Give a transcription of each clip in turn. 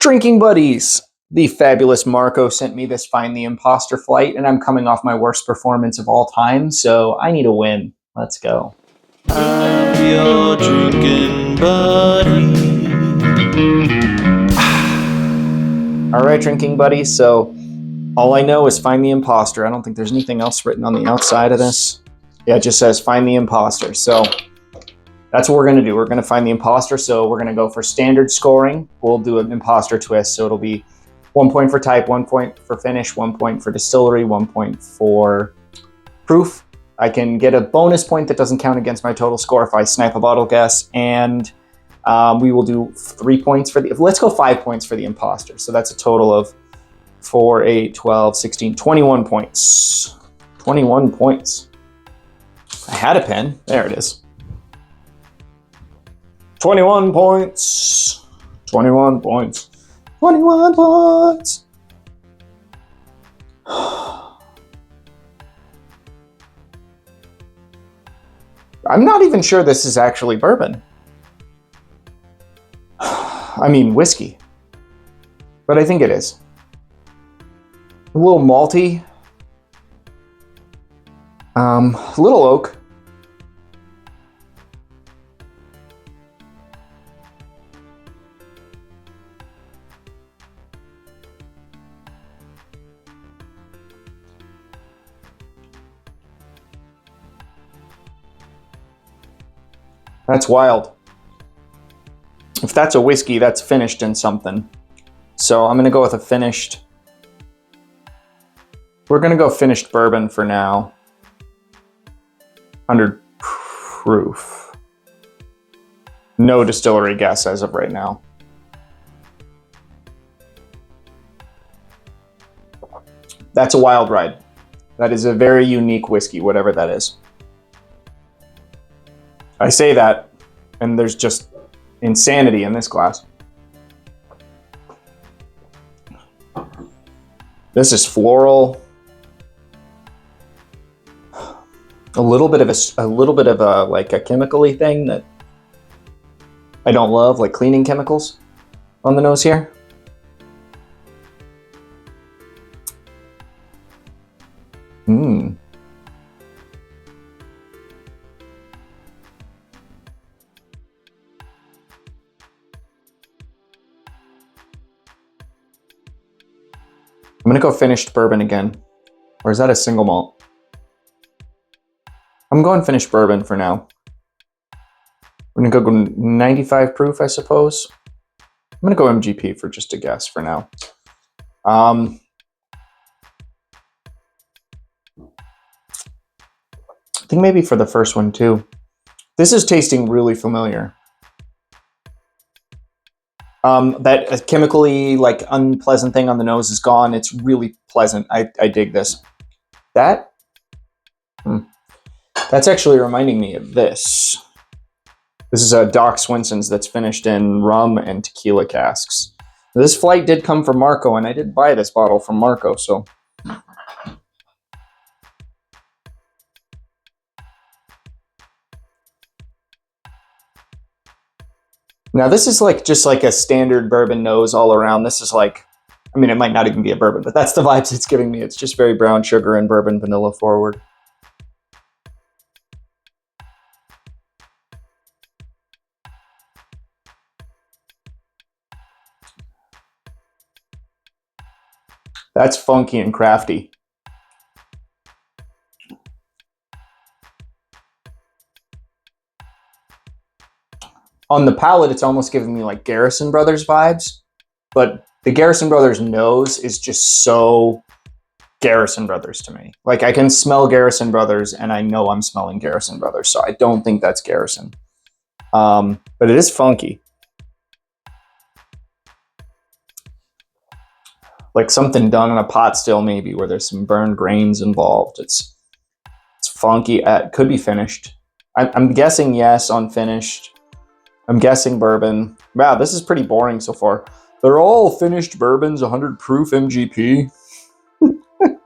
Drinking buddies. The fabulous Marco sent me this Find the Imposter flight, and I'm coming off my worst performance of all time, so I need a win. Let's go. I'm your drinking buddy. All right, drinking buddies, so all I know is Find the Imposter. I don't think there's anything else written on the outside of this. Yeah, it just says Find the Imposter, so that's what we're going to do. We're going to find the imposter, so we're going to go for standard scoring. We'll do an imposter twist, so it'll be 1 point for type, 1 point for finish, 1 point for distillery, 1 point for proof. I can get a bonus point that doesn't count against my total score if I snipe a bottle guess, and we will do 3 points for the, let's go 5 points for the imposter. So that's a total of 4, 8, 12, 16, 21 points. 21 points. I had a pen. There it is. 21 points. 21 points. 21 points. I'm not even sure this is actually bourbon. I mean, whiskey. But I think it is. A little malty. A little oak. That's wild. If that's a whiskey, that's finished in something. So I'm gonna go with a finished. We're gonna go finished bourbon for now. 100 proof. No distillery guess as of right now. That's a wild ride. That is a very unique whiskey, whatever that is. I say that, and there's just insanity in this glass. This is floral. A little bit of a like a chemical-y thing that I don't love, like cleaning chemicals on the nose here. I'm gonna go finished bourbon again. Or is that a single malt? I'm going finished bourbon for now. We're gonna go 95 proof, I suppose. I'm gonna go MGP for just a guess for now. I think maybe for the first one too. This is tasting really familiar. That chemically, like, unpleasant thing on the nose is gone. It's really pleasant. I dig this. That's actually reminding me of this. This is a Doc Swinson's that's finished in rum and tequila casks. This flight did come from Marco, and I did buy this bottle from Marco, so. Now this is like just like a standard bourbon nose all around. This is like, I mean, it might not even be a bourbon, but that's the vibes it's giving me. It's just very brown sugar and bourbon vanilla forward. That's funky and crafty. On the palate, it's almost giving me like Garrison Brothers vibes, but the Garrison Brothers nose is just so Garrison Brothers to me. Like, I can smell Garrison Brothers, and I know I'm smelling Garrison Brothers, so I don't think that's Garrison. But it is funky. Like something done in a pot still, maybe, where there's some burned grains involved. It's funky. It could be finished. I'm guessing yes on finished. I'm guessing bourbon. Wow, this is pretty boring so far. They're all finished bourbons, 100 proof MGP.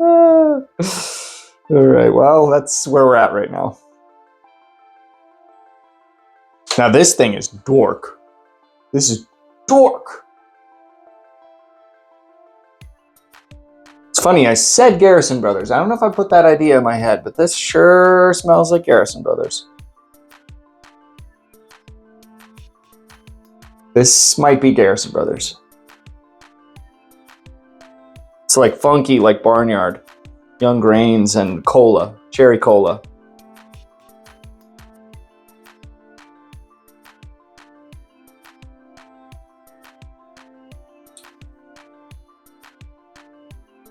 All right, well, that's where we're at right now. Now this thing is dork. This is dork. funny, I said Garrison Brothers. I don't know if I put that idea in my head, but this sure smells like Garrison Brothers. This might be Garrison Brothers. It's like funky, like Barnyard, Young Grains, and cola, cherry cola.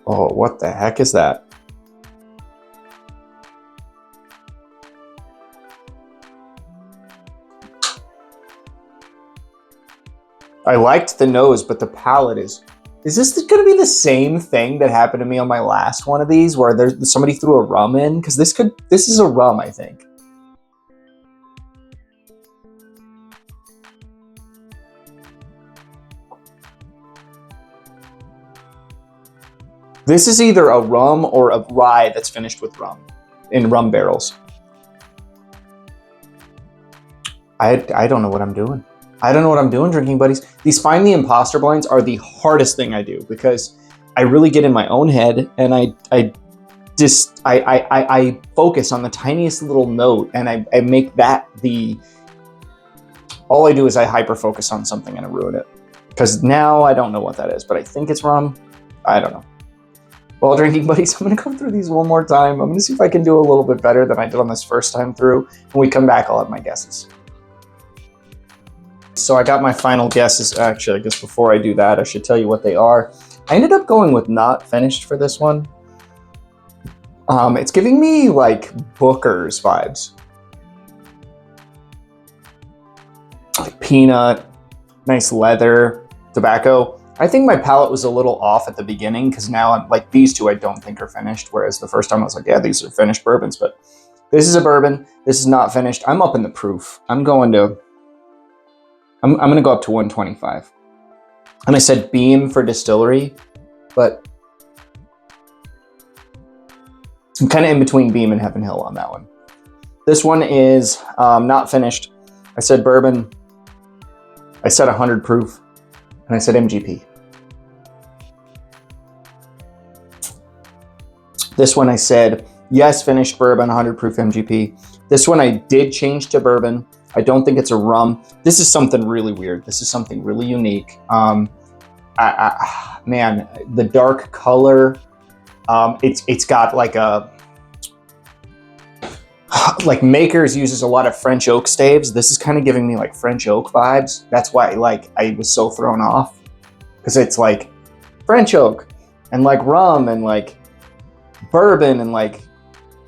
Oh, what the heck is that? I liked the nose, but the palate is this going to be the same thing that happened to me on my last one of these, where somebody threw a rum in? Because this is a rum, I think. This is either a rum or a rye that's finished with rum in rum barrels. I don't know what I'm doing. I don't know what I'm doing, drinking buddies. These Find the Imposter blinds are the hardest thing I do because I really get in my own head and I focus on the tiniest little note and I make that all I do is I hyper focus on something and I ruin it. Because now I don't know what that is, but I think it's rum. I don't know. Well, drinking buddies, I'm going to go through these one more time. I'm going to see if I can do a little bit better than I did on this first time through. When we come back, I'll have my guesses. So I got my final guesses. Actually, I guess before I do that, I should tell you what they are. I ended up going with not finished for this one. It's giving me like Booker's vibes. Like peanut, nice leather, tobacco. I think my palate was a little off at the beginning because now I'm like these two I don't think are finished. Whereas the first time I was like, yeah, these are finished bourbons, but this is a bourbon. This is not finished. I'm up in the proof. I'm going to go up to 125. And I said Beam for distillery, but I'm kind of in between Beam and Heaven Hill on that one. This one is not finished. I said bourbon. I said 100 proof. And I said MGP. This one I said, yes, finished bourbon, 100 proof MGP. This one I did change to bourbon. I don't think it's a rum. This is something really weird. This is something really unique. Man, the dark color, it's got like like Makers uses a lot of French oak staves. This is kind of giving me like French oak vibes. That's why I was so thrown off because it's like French oak and like rum and like bourbon and like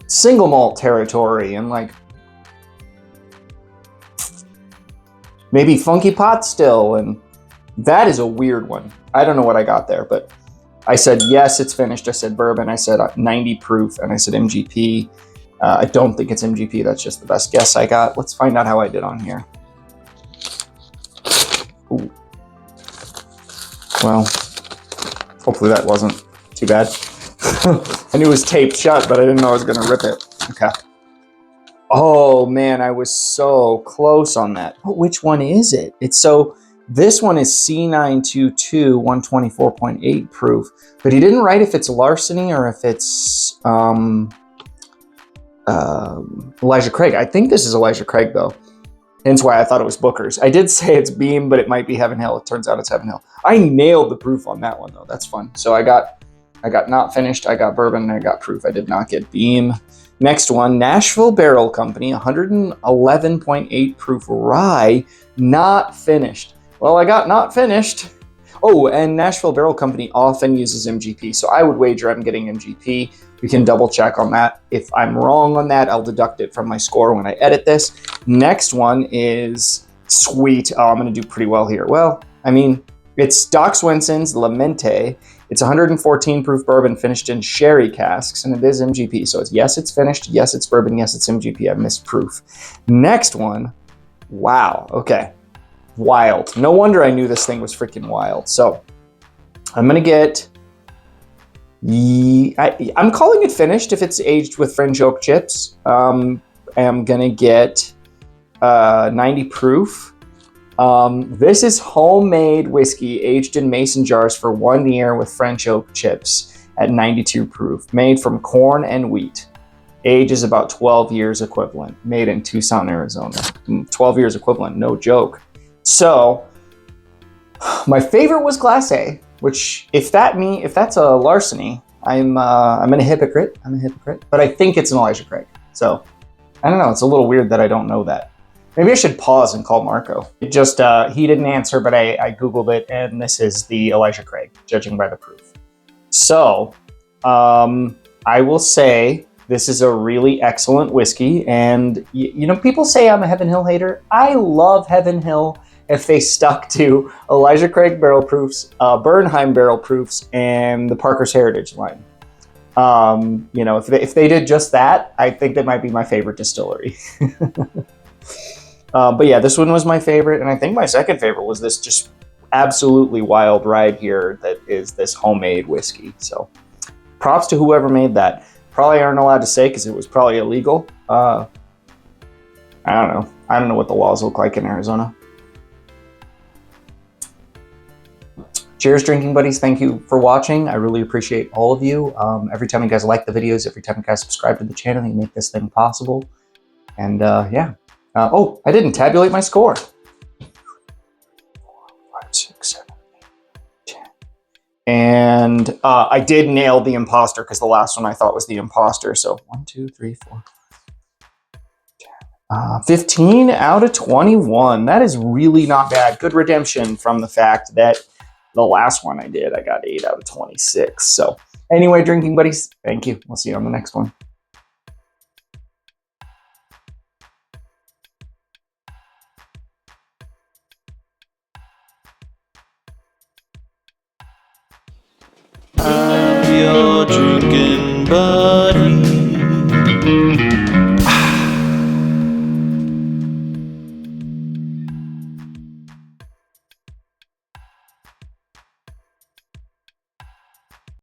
single malt territory and like maybe funky pot still. And that is a weird one. I don't know what I got there, but I said, yes, it's finished. I said bourbon. I said 90 proof and I said MGP. I don't think it's MGP. That's just the best guess I got. Let's find out how I did on here. Ooh. Well, hopefully that wasn't too bad. I knew it was taped shut, but I didn't know I was going to rip it. Okay. Oh, man, I was so close on that. But which one is it? This one is C922 124.8 proof, but he didn't write if it's larceny or if it's Elijah Craig. I think this is Elijah Craig though. Hence why I thought it was Booker's. I did say it's Beam, but it might be Heaven Hill. It turns out it's Heaven Hill. I nailed the proof on that one though. That's fun. So I got not finished. I got bourbon and I got proof. I did not get Beam. Next one, Nashville Barrel Company, 111.8 proof rye, not finished. Well, I got not finished. Oh, and Nashville Barrel Company often uses MGP, so I would wager I'm getting MGP. We can double check on that. If I'm wrong on that, I'll deduct it from my score when I edit this. Next one is sweet. Oh, I'm going to do pretty well here. Well, I mean, it's Doc Swinson's Lamente. It's 114 proof bourbon finished in sherry casks, and it is MGP. So yes, it's finished. Yes, it's bourbon. Yes, it's MGP. I missed proof. Next one. Wow. Okay. Wild. No wonder I knew this thing was freaking wild. So I'm going to get... I'm calling it finished if it's aged with French oak chips. I'm going to get 90 proof. This is homemade whiskey aged in mason jars for 1 year with French oak chips. at 92 proof, made from corn and wheat. Age is about 12 years equivalent, made in Tucson, Arizona. 12 years equivalent, no joke. So, my favorite was Class A, which if that's a larceny, I'm a hypocrite. I'm a hypocrite, but I think it's an Elijah Craig. So, I don't know. It's a little weird that I don't know that. Maybe I should pause and call Marco. It just, he didn't answer, but I Googled it, and this is the Elijah Craig, judging by the proof. So, I will say this is a really excellent whiskey, and you know, people say I'm a Heaven Hill hater. I love Heaven Hill if they stuck to Elijah Craig barrel proofs, Bernheim barrel proofs, and the Parker's Heritage line. You know, if they did just that, I think that might be my favorite distillery. But yeah, this one was my favorite, and I think my second favorite was this just absolutely wild ride here that is this homemade whiskey. So props to whoever made that. Probably aren't allowed to say because it was probably illegal. I don't know. I don't know what the laws look like in Arizona. Cheers, drinking buddies. Thank you for watching. I really appreciate all of you. Every time you guys like the videos, every time you guys subscribe to the channel, you make this thing possible. And yeah. Oh, I didn't tabulate my score. 4, 5, 6, 7, 8, 10. And I did nail the imposter because the last one I thought was the imposter. So 1, 2, 3, 4, 10. 15 out of 21. That is really not bad. Good redemption from the fact that the last one I did, I got 8 out of 26. So anyway, drinking buddies, thank you. We'll see you on the next one. I'm your drinking buddy.